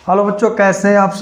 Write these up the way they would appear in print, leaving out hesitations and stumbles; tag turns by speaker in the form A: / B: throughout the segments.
A: Hello बच्चों, कैसे हैं आप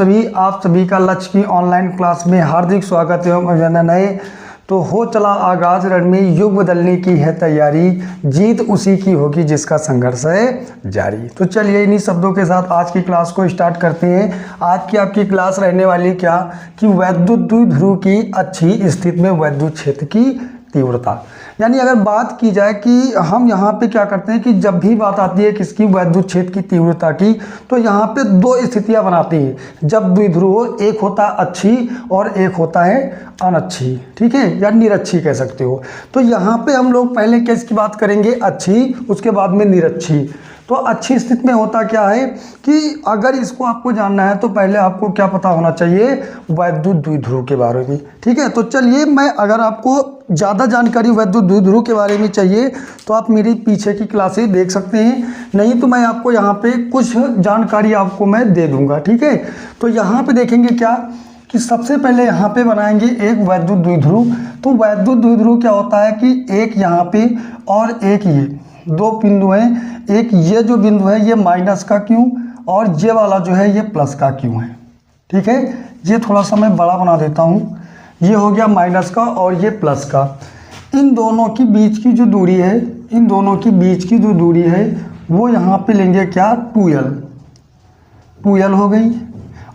A: सभी का लक्ष्य की ऑनलाइन क्लास में हार्दिक स्वागत एवं अभिनंदन है। तो हो चला आगाज रण में, युग बदलने की है तैयारी, जीत उसी की होगी जिसका संघर्ष है जारी। तो चलिए इन्हीं शब्दों के साथ आज की क्लास को स्टार्ट करते हैं। आज की आपकी क्लास रहने वाली क्या कि वैद्युत द्विध्रुव की अच्छी स्थिति में वैद्युत क्षेत्र की तीव्रता। यानी अगर बात की जाए कि हम यहाँ पे क्या करते हैं कि जब भी बात आती है किसकी, वैद्युत क्षेत्र की तीव्रता की, तो यहाँ पे दो स्थितियाँ बनाती हैं जब द्विध्रुव, एक होता है अच्छी और एक होता है अनच्छी, ठीक है, या निरच्छी कह सकते हो। तो यहाँ पे हम लोग पहले किसकी बात करेंगे, अच्छी, उसके बाद में निरच्छी। तो अच्छी स्थिति में होता क्या है कि अगर इसको आपको जानना है तो पहले आपको क्या पता होना चाहिए, वैद्युत द्विध्रुव के बारे में, ठीक है। तो चलिए, मैं अगर आपको ज़्यादा जानकारी वैद्युत द्विध्रुव के बारे में चाहिए तो आप मेरी पीछे की क्लासेस देख सकते हैं, नहीं तो मैं आपको यहाँ पे कुछ जानकारी आपको मैं दे दूँगा, ठीक है। तो यहाँ पे देखेंगे क्या कि सबसे पहले यहाँ पे बनाएंगे एक वैद्युत द्विध्रुव। तो वैद्युत द्विध्रुव क्या होता है कि एक यहाँ पे और एक ये दो बिंदु हैं, एक ये जो बिंदु है ये माइनस का क्यू और ये वाला जो है ये प्लस का क्यू है, ठीक है। ये थोड़ा सा मैं बड़ा बना देता हूँ, ये हो गया माइनस का और ये प्लस का। इन दोनों की बीच की जो दूरी है, इन दोनों की बीच की जो दूरी है वो यहाँ पे लेंगे क्या, 2L हो गई,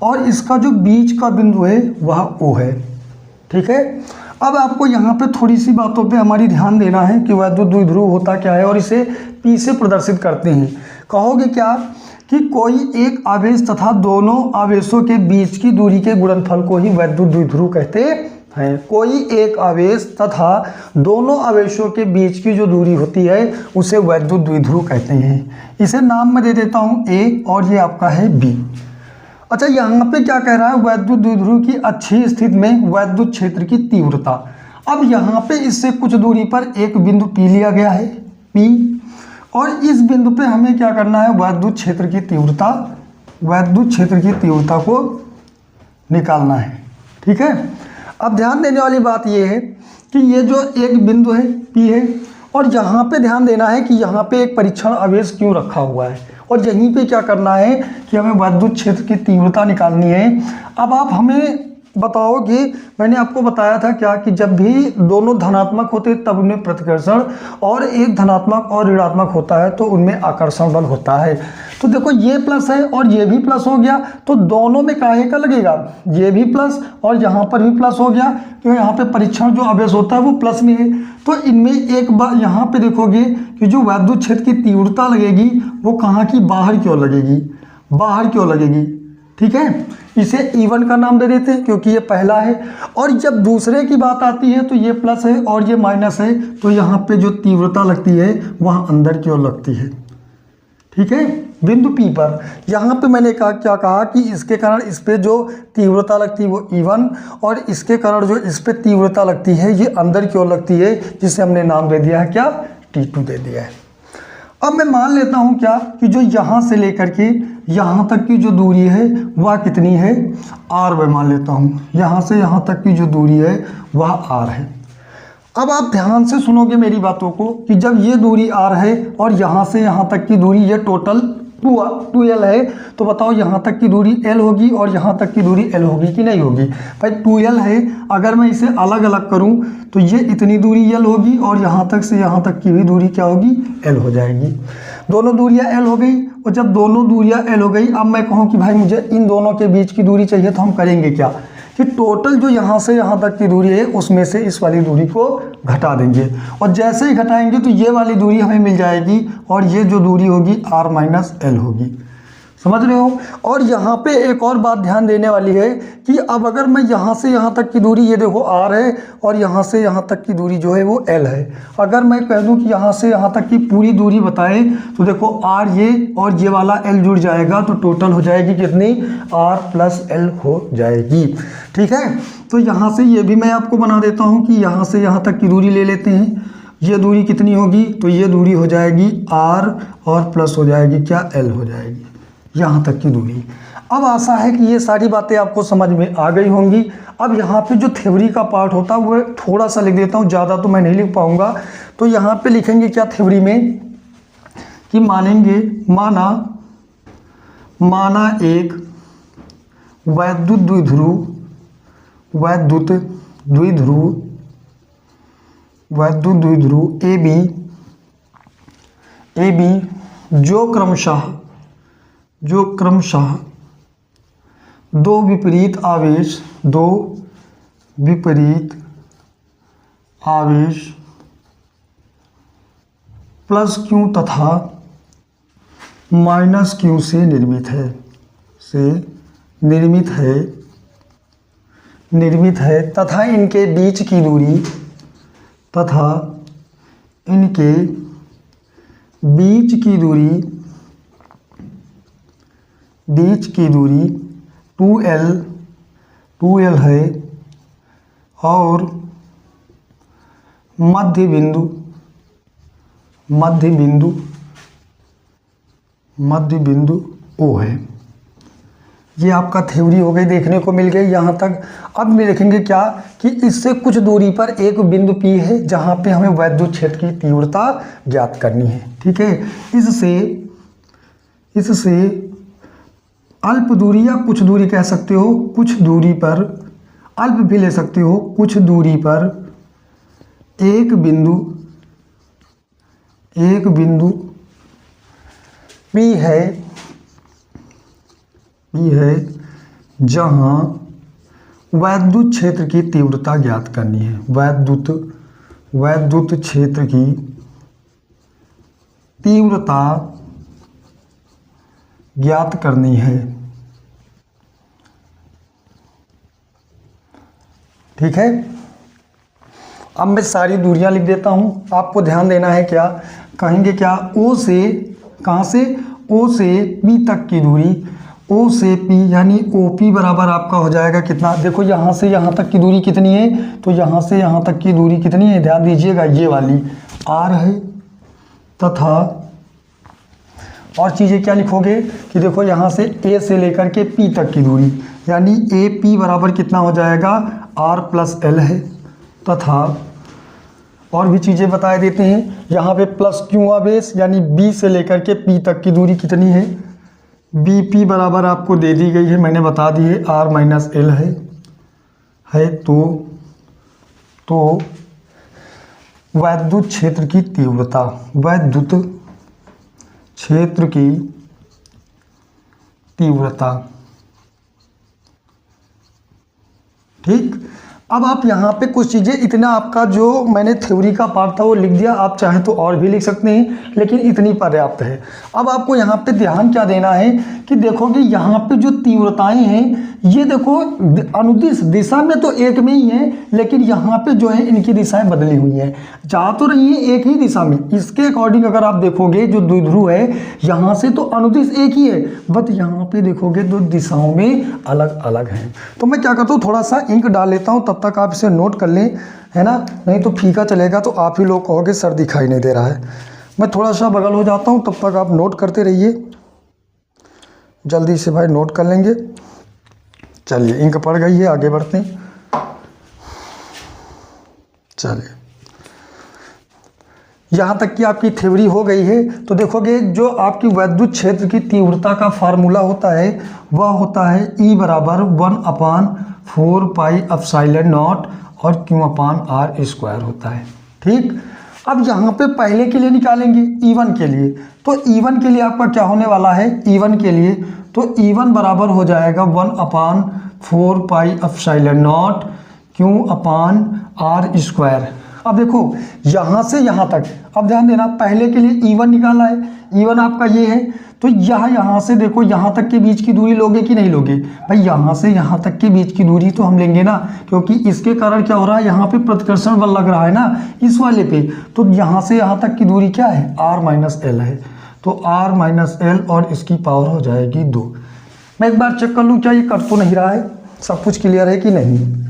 A: और इसका जो बीच का बिंदु है वह O है, ठीक है। अब आपको यहाँ पे थोड़ी सी बातों पे हमारी ध्यान देना है कि वैद्युत द्विध्रुव होता क्या है और इसे P से प्रदर्शित करते हैं। कहोगे क्या कि कोई एक आवेश तथा दोनों आवेशों के बीच की दूरी के गुणनफल को ही वैद्युत द्विध्रुव कहते हैं। कोई एक आवेश तथा दोनों आवेशों के बीच की जो दूरी होती है उसे वैद्युत द्विध्रुव कहते हैं। इसे नाम मैं दे देता हूँ A और ये आपका है B। अच्छा, यहाँ पे क्या कह रहा है, वैद्युत द्विध्रुव की अच्छी स्थिति में वैद्युत क्षेत्र की तीव्रता। अब यहाँ पे इससे कुछ दूरी पर एक बिंदु P लिया गया है, P, और इस बिंदु पे हमें क्या करना है, वैद्युत क्षेत्र की तीव्रता को निकालना है, ठीक है। अब ध्यान देने वाली बात ये है कि ये जो एक बिंदु है P है, और यहाँ पे ध्यान देना है कि यहाँ पे एक परीक्षण आवेश क्यों रखा हुआ है, और यहीं पे क्या करना है कि हमें वैद्युत क्षेत्र की तीव्रता निकालनी है। अब आप हमें बताओगे, मैंने आपको बताया था क्या कि जब भी दोनों धनात्मक होते तब उनमें प्रतिकर्षण, और एक धनात्मक और ऋणात्मक होता है तो उनमें आकर्षण बल होता है। तो देखो, ये प्लस है और ये भी प्लस हो गया, तो दोनों में काहे का लगेगा, ये भी प्लस और यहाँ पर भी प्लस हो गया, क्योंकि यहाँ पे परीक्षण जो आवेश होता है वो प्लस में है। तो इनमें एक बार यहाँ पे देखोगे कि जो वैद्युत क्षेत्र की तीव्रता लगेगी वो कहाँ की, बाहर की ओर लगेगी, ठीक है। इसे E1 का नाम दे देते हैं क्योंकि ये पहला है, और जब दूसरे की बात आती है तो ये प्लस है और ये माइनस है, तो यहाँ पे जो तीव्रता लगती है वह अंदर की ओर लगती है, ठीक है, बिंदु P पर। यहाँ पे मैंने क्या कहा कि इसके कारण इस पे जो तीव्रता लगती है वो E1, और इसके कारण जो इस पे तीव्रता लगती है ये अंदर की ओर लगती है, जिसे हमने नाम दे दिया है क्या, T2 दे दिया है। अब मैं मान लेता हूँ क्या कि जो यहाँ से लेकर के यहाँ तक की जो दूरी है वह कितनी है, R मैं मान लेता हूँ, यहाँ से यहाँ तक की जो दूरी है वह R है। अब आप ध्यान से सुनोगे मेरी बातों को कि जब ये दूरी R है और यहाँ से यहाँ तक की दूरी ये टोटल 2L है, तो बताओ यहाँ तक की दूरी L होगी और यहाँ तक की दूरी L होगी कि नहीं होगी। भाई 2L है, अगर मैं इसे अलग अलग करूँ तो ये इतनी दूरी L होगी और यहाँ तक से यहाँ तक की भी दूरी क्या होगी, L हो जाएगी। दोनों दूरियाँ L हो गई, और जब दोनों दूरियाँ L हो गई, अब मैं कहूँ कि भाई मुझे इन दोनों के बीच की दूरी चाहिए, तो हम करेंगे क्या कि टोटल जो यहाँ से यहाँ तक की दूरी है उसमें से इस वाली दूरी को घटा देंगे, और जैसे ही घटाएंगे तो ये वाली दूरी हमें मिल जाएगी, और ये जो दूरी होगी R-L होगी, समझ रहे हो। और यहाँ पे एक और बात ध्यान देने वाली है कि अब अगर मैं यहाँ से यहाँ तक की दूरी, ये देखो R है, और यहाँ से यहाँ तक की दूरी जो है वो L है। अगर मैं कह दूँ कि यहाँ से यहाँ तक की पूरी दूरी बताएं तो देखो R ये और ये वाला L जुड़ जाएगा, तो टोटल हो जाएगी कितनी, R+L हो जाएगी, ठीक है। तो यहाँ से ये भी मैं आपको बना देता हूँ कि यहाँ से यहाँ तक की दूरी ले लेते हैं, ये दूरी कितनी होगी, तो ये दूरी हो जाएगी R और प्लस हो जाएगी क्या, L हो जाएगी, यहाँ तक की दूरी। अब आशा है कि ये सारी बातें आपको समझ में आ गई होंगी। अब यहाँ पे जो थ्योरी का पार्ट होता है वो थोड़ा सा लिख देता हूँ, ज़्यादा तो मैं नहीं लिख पाऊँगा। तो यहाँ पे लिखेंगे क्या थ्योरी में कि मानेंगे, माना एक वैद्युत द्विध्रुव, वैद्युत द्विध्रुव, वैद्युत द्विध्रुव ए बी जो क्रमशः दो विपरीत आवेश प्लस क्यू तथा माइनस क्यू से निर्मित है तथा इनके बीच की दूरी 2L है और मध्य बिंदु O है। ये आपका थ्योरी हो गई, देखने को मिल गई यहाँ तक। अब में देखेंगे क्या कि इससे कुछ दूरी पर एक बिंदु P है जहाँ पे हमें वैद्युत क्षेत्र की तीव्रता ज्ञात करनी है। ठीक है, इससे अल्प दूरी या कुछ दूरी कह सकते हो, कुछ दूरी पर, अल्प भी ले सकते हो, कुछ दूरी पर एक बिंदु P है जहां वैद्युत क्षेत्र की तीव्रता ज्ञात करनी है। वैद्युत क्षेत्र की तीव्रता ज्ञात करनी है। ठीक है, अब मैं सारी दूरियां लिख देता हूं, आपको ध्यान देना है। क्या कहेंगे, क्या O से, कहां से, O से P तक की दूरी, O से P यानी OP बराबर आपका हो जाएगा कितना, देखो यहाँ से यहाँ तक की दूरी कितनी है, तो यहाँ से यहाँ तक की दूरी कितनी है, ध्यान दीजिएगा, ये वाली R है। तथा और चीज़ें क्या लिखोगे कि देखो यहाँ से A से लेकर के P तक की दूरी यानी AP बराबर कितना हो जाएगा, R+L है। तथा और भी चीज़ें बता देते हैं, यहाँ पे प्लस क्यू आवेश यानी B से लेकर के P तक की दूरी कितनी है, BP बराबर आपको दे दी गई है, मैंने बता दी है, R-L है। तो वैद्युत क्षेत्र की तीव्रता, वैद्युत क्षेत्र की तीव्रता, ठीक। अब आप यहाँ पे कुछ चीज़ें, इतना आपका जो मैंने थ्योरी का पार्ट था वो लिख दिया, आप चाहें तो और भी लिख सकते हैं, लेकिन इतनी पर्याप्त है। अब आपको यहाँ पे ध्यान क्या देना है कि देखोगे यहाँ पे जो तीव्रताएं हैं, ये देखो अनुदिश दिशा में तो एक में ही है, लेकिन यहाँ पे जो है इनकी दिशाएं बदली हुई हैं, जा तो रही है एक ही दिशा में। इसके अकॉर्डिंग अगर आप देखोगे जो द्विध्रुव है यहाँ से तो अनुदिश एक ही है, बट यहाँ पे देखोगे तो दिशाओं में अलग अलग हैं। तो मैं क्या करता हूँ, थोड़ा सा इंक डाल लेता हूँ, तब तक आप इसे नोट कर लें, है ना, नहीं तो फीका चलेगा तो आप ही लोग कहोगे सर दिखाई नहीं दे रहा है। मैं थोड़ा सा बगल हो जाता हूँ, तब तक आप नोट करते रहिए, जल्दी से भाई नोट कर लेंगे। चलिए, इंक पड़ गई है, आगे बढ़ते हैं। चलिए, यहाँ तक कि आपकी थ्योरी हो गई है। तो देखोगे जो आपकी वैद्युत क्षेत्र की तीव्रता का फार्मूला होता है वह होता है E बराबर 1/4πε0 और Q/r² होता है। ठीक, अब यहाँ पे पहले के लिए निकालेंगे E1 के लिए, तो E1 के लिए आपका क्या होने वाला है, E1 के लिए तो E1 बराबर हो जाएगा 1/4πε0 Q/r²। अब देखो यहाँ से यहाँ तक, अब ध्यान देना, पहले के लिए E1 निकाला है, E1 आपका ये है, तो यहाँ से देखो यहाँ तक के बीच की दूरी लोगे कि नहीं लोगे, भाई यहाँ से यहाँ तक के बीच की दूरी तो हम लेंगे ना, क्योंकि इसके कारण क्या हो रहा है, यहाँ पे प्रतिकर्षण बल लग रहा है ना इस वाले पे, तो यहाँ से यहाँ तक की दूरी क्या है, R-L है, तो R-L और इसकी पावर हो जाएगी 2। मैं एक बार चेक कर लूँ क्या ये कट तो नहीं रहा है, सब कुछ क्लियर है कि नहीं।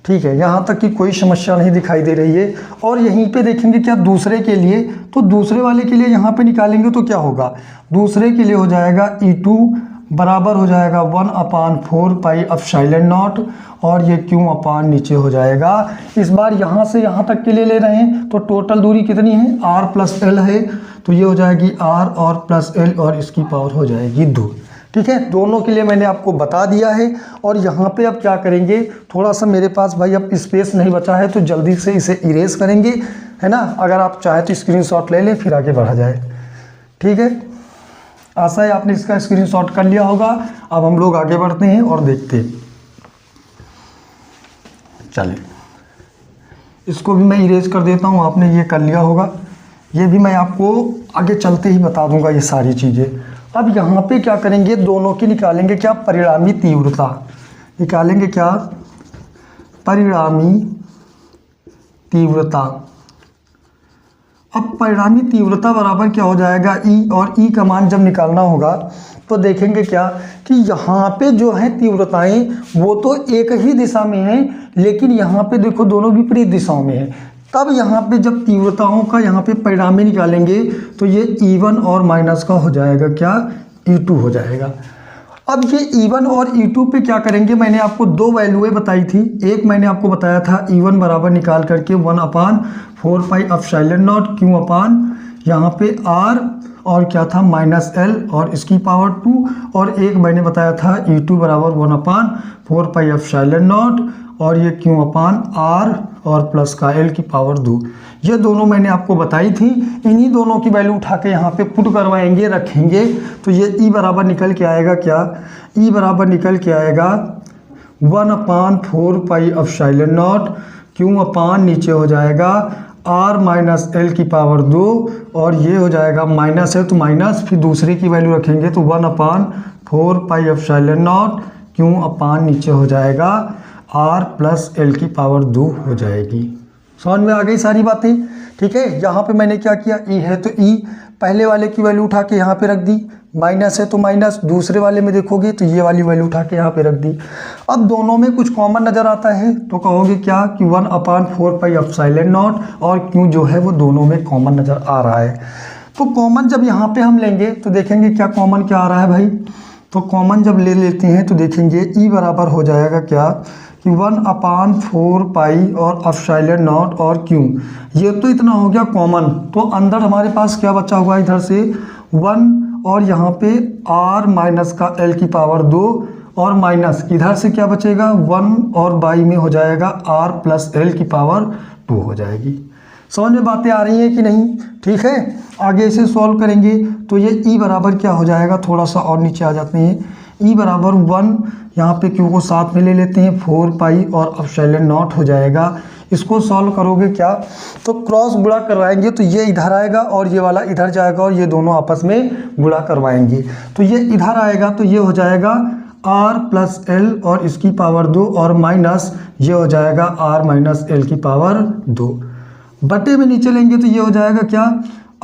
A: ठीक है, यहाँ तक की कोई समस्या नहीं दिखाई दे रही है। और यहीं पे देखेंगे क्या दूसरे के लिए, तो दूसरे वाले के लिए यहाँ पे निकालेंगे तो क्या होगा, दूसरे के लिए हो जाएगा E2 बराबर हो जाएगा 1/4πε0 और ये Q/ नीचे हो जाएगा। इस बार यहाँ से यहाँ तक के लिए ले रहे हैं तो टोटल दूरी कितनी है, R+L है, तो ये हो जाएगी R और +L और इसकी पावर हो जाएगी 2। ठीक है, दोनों के लिए मैंने आपको बता दिया है। और यहाँ पे अब क्या करेंगे, थोड़ा सा मेरे पास भाई अब स्पेस नहीं बचा है तो जल्दी से इसे इरेज करेंगे, है ना। अगर आप चाहे तो स्क्रीनशॉट ले लें, फिर आगे बढ़ा जाए। ठीक है, आशा है आपने इसका स्क्रीनशॉट कर लिया होगा। अब हम लोग आगे बढ़ते हैं और देखते हैं। चलिए, इसको भी मैं इरेज कर देता हूँ, आपने ये कर लिया होगा। ये भी मैं आपको आगे चलते ही बता दूंगा ये सारी चीज़ें। अब यहाँ पे क्या करेंगे, दोनों की निकालेंगे क्या, परिणामी तीव्रता निकालेंगे, क्या परिणामी तीव्रता। अब परिणामी तीव्रता बराबर क्या हो जाएगा, ई, और ई का मान जब निकालना होगा तो देखेंगे क्या कि यहाँ पे जो है तीव्रताएं वो तो एक ही दिशा में हैं, लेकिन यहाँ पे देखो दोनों विपरीत दिशाओं में हैं। तब यहाँ पे जब तीव्रताओं का यहाँ पे परिणामी निकालेंगे तो ये E1 और माइनस का हो जाएगा क्या, E2 हो जाएगा। अब ये E1 और E2 पे क्या करेंगे, मैंने आपको दो वैल्यूएं बताई थी। एक मैंने आपको बताया था E1 बराबर निकाल करके 1/4 पाई एप्सिलॉन नॉट Q अपान यहाँ पे R और क्या था -L और इसकी पावर 2, और एक मैंने बताया था E2 बराबर 1/4 पाई एप्सिलॉन नॉट और ये Q अपान R और प्लस का L की पावर 2। ये दोनों मैंने आपको बताई थी। इन्हीं दोनों की वैल्यू उठा के यहाँ पे पुट करवाएंगे, रखेंगे, तो ये E बराबर निकल के आएगा क्या, E बराबर निकल के आएगा 1/4 पाई एप्सिलॉन नॉट Q अपान नीचे हो जाएगा R -L की पावर 2, और ये हो जाएगा माइनस है तो माइनस, फिर दूसरे की वैल्यू रखेंगे तो 1/4 पाई एप्सिलॉन नॉट Q अपान नीचे हो जाएगा R प्लस L की पावर 2 हो जाएगी। समझ में आ गई सारी बातें। ठीक है, यहाँ पे मैंने क्या किया, E है तो E पहले वाले की वैल्यू उठा के यहाँ पे रख दी, माइनस है तो माइनस, दूसरे वाले में देखोगे तो ये वाली वैल्यू उठा के यहाँ पे रख दी। अब दोनों में कुछ कॉमन नज़र आता है तो कहोगे क्या कि 1/4 पाई एप्सिलॉन नॉट और Q जो है वो दोनों में कॉमन नज़र आ रहा है। तो कॉमन जब यहाँ पे हम लेंगे तो देखेंगे क्या कॉमन क्या आ रहा है भाई। तो कॉमन जब ले लेते हैं तो देखेंगे E बराबर हो जाएगा क्या कि 1/4 पाई और एप्सिलॉन नॉट और Q, ये तो इतना हो गया कॉमन। तो अंदर हमारे पास क्या बचा हुआ है, इधर से 1 और यहाँ पे R माइनस का L की पावर 2 और माइनस इधर से क्या बचेगा 1 और बाई में हो जाएगा R प्लस L की पावर 2 हो जाएगी। समझ में बातें आ रही हैं कि नहीं। ठीक है, आगे इसे सॉल्व करेंगे तो ये E बराबर क्या हो जाएगा, थोड़ा सा और नीचे आ जाते हैं। E बराबर 1, यहाँ पे Q को साथ में ले लेते हैं, 4 पाई और एप्सिलॉन नॉट हो जाएगा। इसको सॉल्व करोगे क्या तो क्रॉस गुणा करवाएंगे तो ये इधर आएगा और ये वाला इधर जाएगा और ये दोनों आपस में गुणा करवाएंगे तो ये इधर आएगा तो ये हो जाएगा R प्लस L और इसकी पावर 2 और माइनस ये हो जाएगा R माइनस L की पावर 2। बटे में नीचे लेंगे तो ये हो जाएगा क्या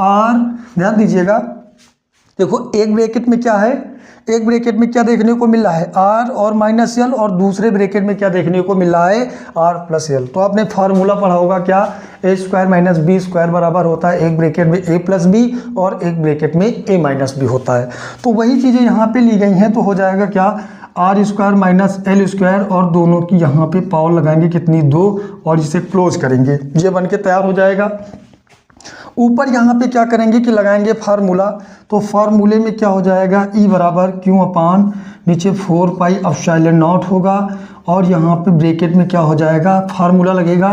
A: R, ध्यान दीजिएगा, देखो एक ब्रैकेट में क्या है, एक ब्रैकेट में क्या देखने को मिल रहा है R और माइनस L, और दूसरे ब्रैकेट में क्या देखने को मिल रहा है R प्लस L। तो आपने फार्मूला पढ़ा होगा क्या, A² माइनस B² बराबर होता है एक ब्रैकेट में A प्लस बी और एक ब्रैकेट में A माइनस बी होता है। तो वही चीज़ें यहाँ पे ली गई हैं तो हो जाएगा क्या R² माइनस L² और दोनों की यहाँ पे पावर लगाएंगे कितनी 2 और इसे क्लोज करेंगे, ये बन के तैयार हो जाएगा। ऊपर यहाँ पे क्या करेंगे कि लगाएंगे फार्मूला, तो फार्मूले में क्या हो जाएगा E बराबर Q अपान नीचे 4 पाई एप्सिलॉन नॉट होगा और यहाँ पे ब्रैकेट में क्या हो जाएगा, फार्मूला लगेगा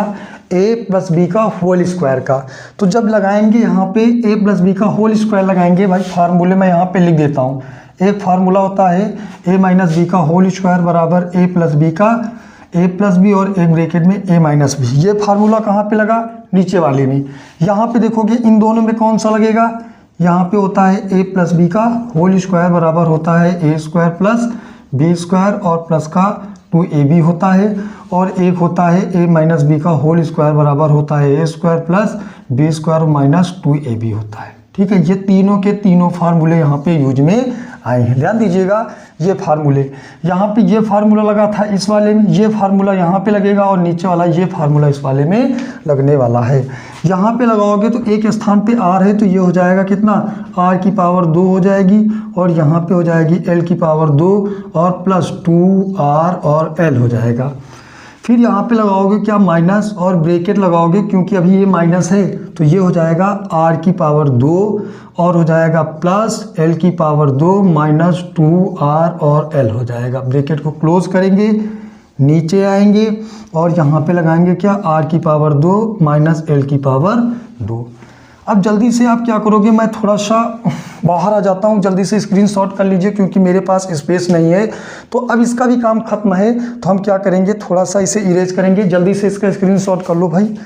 A: A प्लस बी का होल स्क्वायर का। तो जब लगाएंगे यहाँ पे A प्लस बी का होल स्क्वायर लगाएंगे, भाई फार्मूले में यहाँ पे लिख देता हूँ। एक फार्मूला होता है A माइनस बी का होल स्क्वायर बराबर A प्लस बी का A प्लस बी और एक ब्रैकेट में A माइनस बी। ये फार्मूला कहाँ पे लगा, नीचे वाले में। यहाँ पे देखोगे इन दोनों में कौन सा लगेगा, यहाँ पे होता है A प्लस बी का होल स्क्वायर बराबर होता है A² प्लस B² और प्लस का 2AB होता है, और एक होता है A माइनस बी का होल स्क्वायर बराबर होता है A² plus B² minus 2AB होता है। ठीक है, ये तीनों के तीनों फार्मूले यहाँ पे यूज में आए हैं। ध्यान दीजिएगा, ये फार्मूले यहाँ पे ये फार्मूला लगा था इस वाले में, ये फार्मूला यहाँ पे लगेगा और नीचे वाला ये फार्मूला इस वाले में लगने वाला है। यहाँ पे लगाओगे तो एक स्थान पे R है तो ये हो जाएगा कितना R की पावर 2 हो जाएगी, और यहाँ पे हो जाएगी L की पावर 2 और प्लस 2R और L हो जाएगा। फिर यहाँ पे लगाओगे क्या माइनस और ब्रैकेट लगाओगे, क्योंकि अभी ये माइनस है तो ये हो जाएगा r की पावर 2 और हो जाएगा प्लस l की पावर 2 माइनस 2r और l हो जाएगा। ब्रैकेट को क्लोज करेंगे, नीचे आएंगे और यहाँ पे लगाएंगे क्या r की पावर 2 माइनस l की पावर 2। अब जल्दी से आप क्या करोगे, मैं थोड़ा सा बाहर आ जाता हूँ, जल्दी से स्क्रीनशॉट कर लीजिए क्योंकि मेरे पास स्पेस नहीं है। तो अब इसका भी काम खत्म है, तो हम क्या करेंगे, थोड़ा सा इसे इरेज करेंगे। जल्दी से इसका स्क्रीनशॉट कर लो भाई,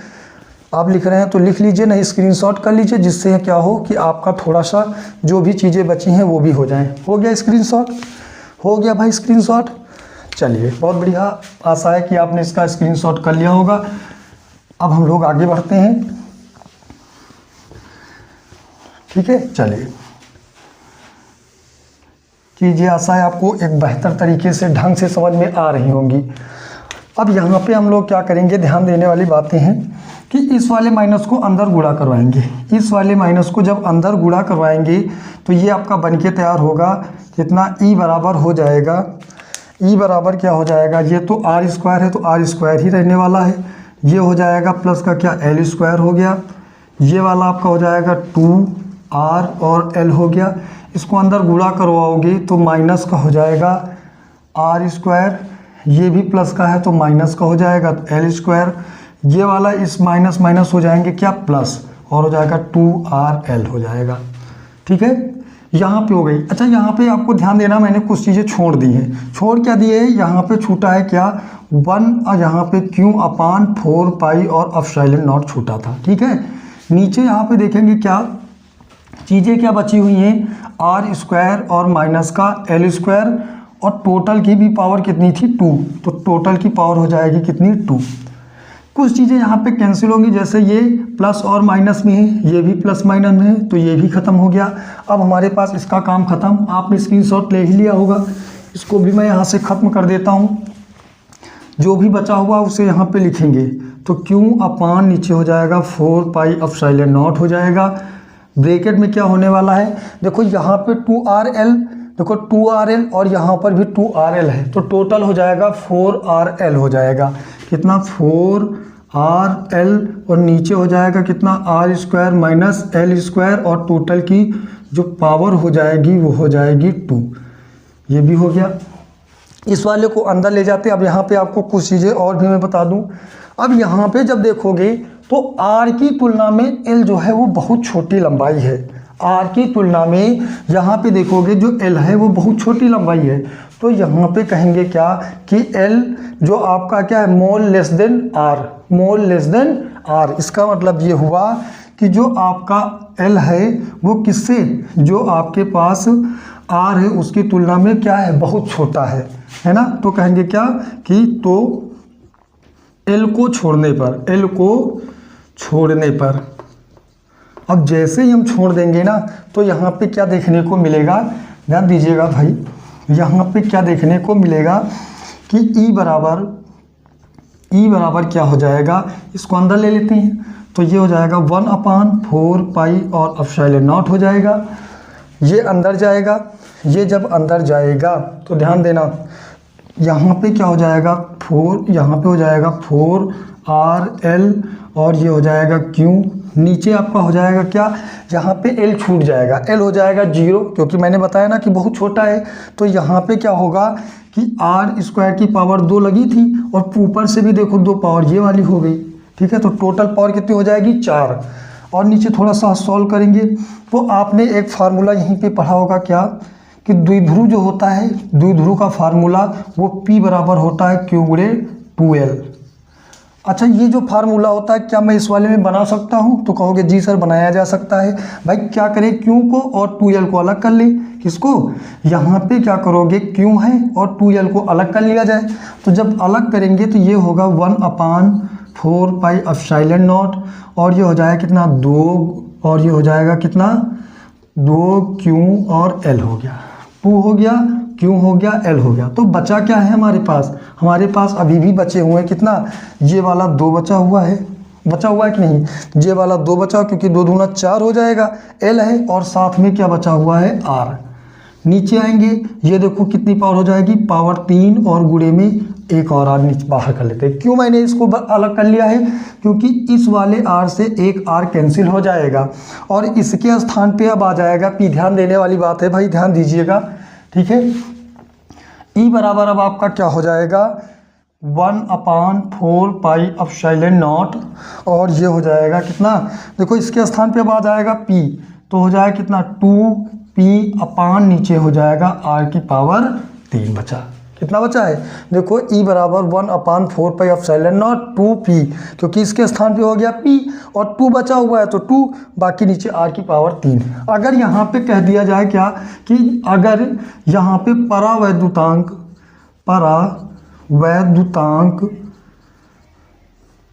A: आप लिख रहे हैं तो लिख लीजिए, नहीं स्क्रीनशॉट कर लीजिए, जिससे क्या हो कि आपका थोड़ा सा जो भी चीज़ें बची हैं वो भी हो जाएं। हो गया स्क्रीनशॉट, हो गया भाई स्क्रीनशॉट। चलिए बहुत बढ़िया, आशा है कि आपने इसका स्क्रीनशॉट कर लिया होगा। अब हम लोग आगे बढ़ते हैं, ठीक है। चलिए चीज़ें आशा है आपको एक बेहतर तरीके से ढंग से समझ में आ रही होंगी। अब यहाँ पे हम लोग क्या करेंगे, ध्यान देने वाली बातें हैं कि इस वाले माइनस को अंदर गुणा करवाएंगे। इस वाले माइनस को जब अंदर गुणा करवाएंगे तो ये आपका बन के तैयार होगा कितना, ई बराबर हो जाएगा, ई बराबर क्या हो जाएगा, ये तो आर स्क्वायर है तो आर स्क्वायर ही रहने वाला है। ये हो जाएगा प्लस का क्या एल स्क्वायर हो गया, ये वाला आपका हो जाएगा 2r और l हो गया। इसको अंदर गुणा करवाओगे तो माइनस का हो जाएगा आर स्क्वायर, ये भी प्लस का है तो माइनस का हो जाएगा एल स्क्वायर, ये वाला इस माइनस माइनस हो जाएंगे क्या प्लस और हो जाएगा 2rl हो जाएगा। ठीक है, यहाँ पे हो गई। अच्छा यहाँ पे आपको ध्यान देना, मैंने कुछ चीज़ें छोड़ दी हैं। छोड़ क्या दिए है, यहाँ पे छूटा है क्या 1 और यहाँ पे q/4 पाई और एप्सिलॉन नॉट छूटा था। ठीक है, नीचे यहाँ पे देखेंगे क्या चीज़ें क्या बची हुई हैं, आर स्क्वायर और माइनस का एल स्क्वायर और टोटल की भी पावर कितनी थी 2, तो टोटल की पावर हो जाएगी कितनी 2। कुछ चीज़ें यहाँ पे कैंसिल होंगी, जैसे ये प्लस और माइनस में है, ये भी प्लस माइनस में है तो ये भी ख़त्म हो गया। अब हमारे पास इसका काम ख़त्म, आपने स्क्रीनशॉट ले ही लिया होगा। इसको भी मैं यहाँ से ख़त्म कर देता हूँ, जो भी बचा हुआ उसे यहाँ पे लिखेंगे तो q/ नीचे हो जाएगा 4 पाई एप्सिलॉन नॉट हो जाएगा। ब्रैकेट में क्या होने वाला है, देखो यहाँ पे 2rl, देखो 2rl और यहाँ पर भी 2rl है तो टोटल हो जाएगा 4rl हो जाएगा। कितना 4rl और नीचे हो जाएगा कितना R square minus L square और टोटल की जो पावर हो जाएगी वो हो जाएगी 2। ये भी हो गया। इस वाले को अंदर ले जाते। अब यहाँ पे आपको कुछ चीज़ें और भी मैं बता दूँ। अब यहाँ पे जब देखोगे तो r की तुलना में l जो है वो बहुत छोटी लंबाई है। r की तुलना में यहाँ पे देखोगे जो l है वो बहुत छोटी लंबाई है, तो यहाँ पे कहेंगे क्या कि l जो आपका क्या है मोल लेस देन r, मोल लेस देन r। इसका मतलब ये हुआ कि जो आपका l है वो किससे, जो आपके पास r है उसकी तुलना में क्या है बहुत छोटा है ना। तो कहेंगे क्या कि तो l को छोड़ने पर, l को छोड़ने पर, अब जैसे ही हम छोड़ देंगे ना तो यहाँ पे क्या देखने को मिलेगा, ध्यान दीजिएगा भाई, यहाँ पे क्या देखने को मिलेगा कि ई बराबर क्या हो जाएगा, इसको अंदर ले लेते हैं तो ये हो जाएगा 1/4 पाई और एप्सिलॉन नॉट हो जाएगा। ये अंदर जाएगा, ये जब अंदर जाएगा तो ध्यान देना यहाँ पे क्या हो जाएगा 4, यहाँ पे हो जाएगा 4rl और ये हो जाएगा q। नीचे आपका हो जाएगा क्या, यहाँ पे l छूट जाएगा, l हो जाएगा 0 क्योंकि मैंने बताया ना कि बहुत छोटा है। तो यहाँ पे क्या होगा कि r स्क्वायर की पावर 2 लगी थी और ऊपर से भी देखो 2 पावर ये वाली हो गई। ठीक है, तो टोटल पावर कितनी हो जाएगी 4। और नीचे थोड़ा सा सॉल्व करेंगे तो आपने एक फार्मूला यहीं पे पढ़ा होगा क्या कि द्विध्रुव जो होता है, द्विध्रुव का फार्मूला वो P बराबर होता है Q गुणे 2L। अच्छा ये जो फार्मूला होता है क्या मैं इस वाले में बना सकता हूँ, तो कहोगे जी सर बनाया जा सकता है। भाई क्या करें, Q को और 2L को अलग कर लें। किसको, यहाँ पे क्या करोगे Q है और 2L को अलग कर लिया जाए। तो जब अलग करेंगे तो ये होगा 1/4 पाई एप्सिलॉन नॉट और ये हो जाएगा कितना 2 और ये हो जाएगा कितना 2Q और L हो गया, 2 हो गया Q हो गया L हो गया। तो बचा क्या है हमारे पास, हमारे पास अभी भी बचे हुए हैं कितना, ये वाला 2 बचा हुआ है, बचा हुआ है कि नहीं, ये वाला 2 बचा क्योंकि 2 दूना 4 हो जाएगा, L है और साथ में क्या बचा हुआ है R। नीचे आएंगे, ये देखो कितनी पावर हो जाएगी, पावर 3 और गुणे में एक और आर नीचे बाहर कर लेते हैं। क्यों मैंने इसको अलग कर लिया है, क्योंकि इस वाले आर से एक आर कैंसिल हो जाएगा और इसके स्थान पे अब आ जाएगा पी। ध्यान देने वाली बात है भाई, ध्यान दीजिएगा, ठीक है। ई बराबर अब आपका क्या हो जाएगा 1/4 पाई एप्सिलॉन नॉट, और ये हो जाएगा कितना, देखो इसके स्थान पे अब आ जाएगा पी, तो हो जाएगा कितना 2p नीचे हो जाएगा r की पावर 3 बचा। कितना बचा है, देखो E बराबर 1/4 पाई एप्सिलॉन नॉट 2p, क्योंकि इसके स्थान पे हो गया p और 2 बचा हुआ है तो 2, बाकी नीचे r की पावर 3। अगर यहाँ पे कह दिया जाए क्या कि अगर यहाँ पे परावैद्युतांक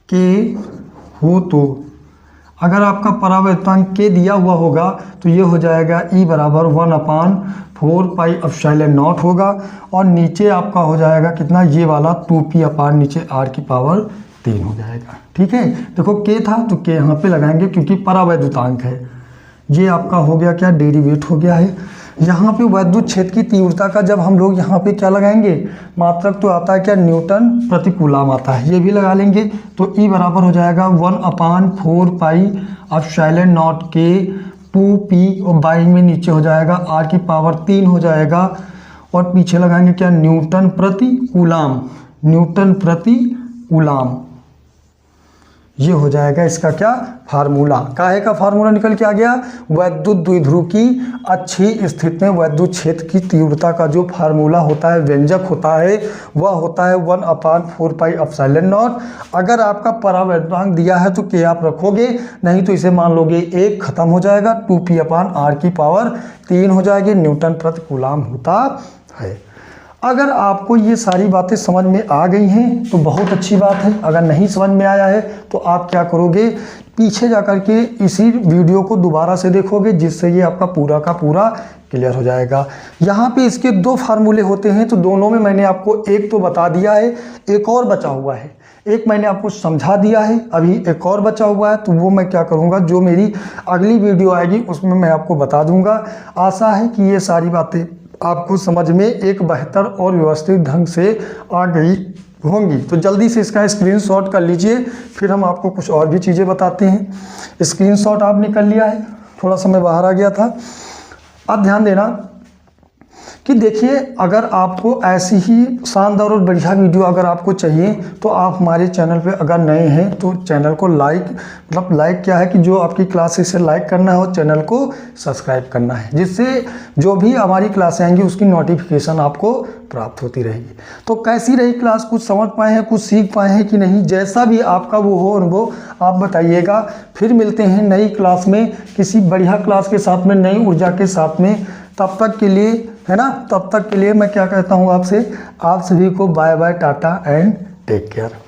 A: के हो, तो अगर आपका परावैद्युतांक के दिया हुआ होगा तो ये हो जाएगा E बराबर 1/4 पाई एप्सिलॉन नॉट होगा, और नीचे आपका हो जाएगा कितना, ये वाला 2p अपान नीचे r की पावर 3 हो जाएगा। ठीक है, देखो के था तो के यहाँ पे लगाएंगे क्योंकि परावैद्युतांक है। ये आपका हो गया क्या, डेरिवेट हो गया है। यहाँ पे वैद्युत क्षेत्र की तीव्रता का जब हम लोग यहाँ पे क्या लगाएंगे, मात्रक तो आता है क्या, न्यूटन प्रति कूलम आता है, ये भी लगा लेंगे। तो E बराबर हो जाएगा 1/4 पाई एप्सिलॉन नॉट के 2p, और बाई में नीचे हो जाएगा r की पावर 3 हो जाएगा, और पीछे लगाएंगे क्या, न्यूटन प्रति कूलम, न्यूटन प्रति कूलम। ये हो जाएगा इसका क्या, फार्मूला। काहे का फार्मूला निकल के आ गया, वैद्युत द्विध्रुव की अच्छी स्थिति में वैद्युत क्षेत्र की तीव्रता का जो फार्मूला होता है, व्यंजक होता है, वह होता है 1/4 पाई एप्सिलॉन नॉट। अगर आपका परावैद्युतांक दिया है तो के आप रखोगे, नहीं तो इसे मान लोगे 1 खत्म हो जाएगा, 2p अपान r की पावर 3 हो जाएगी, न्यूटन प्रति कूलम होता है। अगर आपको ये सारी बातें समझ में आ गई हैं तो बहुत अच्छी बात है। अगर नहीं समझ में आया है तो आप क्या करोगे, पीछे जा कर के इसी वीडियो को दोबारा से देखोगे, जिससे ये आपका पूरा का पूरा क्लियर हो जाएगा। यहाँ पे इसके 2 फार्मूले होते हैं, तो दोनों में मैंने आपको एक तो बता दिया है, एक और बचा हुआ है। एक मैंने आपको समझा दिया है, अभी एक और बचा हुआ है, तो वो मैं क्या करूँगा, जो मेरी अगली वीडियो आएगी उसमें मैं आपको बता दूँगा। आशा है कि ये सारी बातें आपको समझ में एक बेहतर और व्यवस्थित ढंग से आ गई होंगी। तो जल्दी से इसका स्क्रीनशॉट कर लीजिए, फिर हम आपको कुछ और भी चीज़ें बताते हैं। स्क्रीनशॉट आपने कर लिया है, थोड़ा सा मैं बाहर आ गया था। अब ध्यान देना कि देखिए, अगर आपको ऐसी ही शानदार और बढ़िया वीडियो अगर आपको चाहिए तो आप हमारे चैनल पे अगर नए हैं तो चैनल को लाइक, मतलब लाइक क्या है कि जो आपकी क्लास है इसे लाइक करना है और चैनल को सब्सक्राइब करना है, जिससे जो भी हमारी क्लासें आएंगी उसकी नोटिफिकेशन आपको प्राप्त होती रहेगी। तो कैसी रही क्लास, कुछ समझ पाए हैं, कुछ सीख पाए हैं कि नहीं, जैसा भी आपका वो हो अनुभव आप बताइएगा। फिर मिलते हैं नई क्लास में, किसी बढ़िया क्लास के साथ में, नई ऊर्जा के साथ में। तब तक के लिए, है ना, तब तक के लिए मैं क्या कहता हूँ आपसे, आप सभी को bye bye, tata and take care.